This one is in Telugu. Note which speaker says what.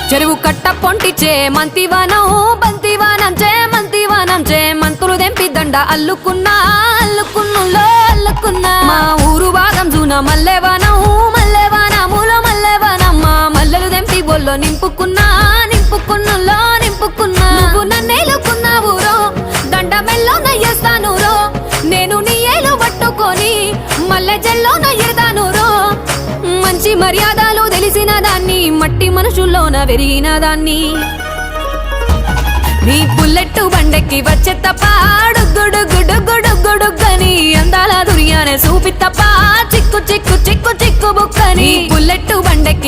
Speaker 1: చెరువు కట్ట పొంటిచే మంతివానం బంతివానం చే మంతులు దెంపి దండ అల్లుకున్నా మా ఊరు భాగం జూన మల్లెవానములో మల్లెవానమ్మ మల్లెలు దెంపి బొల్లో నింపుకున్నా నువ్వు నన్నేలుకున్నావు రో దండ మెల్లో నయ్యేస్తాను రో నేను నీ ఏలు పట్టుకొని మల్లె జల్లో నయ్యేదాను రో మంచి మర్యాదలు తెలిసిన దాన్ని మట్టి మనుషుల్లోన వెరిగిన దాన్ని నీ బుల్లెట్టు బండెక్కి వచ్చే తప్ప గుడుగుడుగుడుగుడుగని అందాల దుర్యానే చూపి తప్ప చిక్కు బుక్కని బుల్లెట్టు బండెక్కి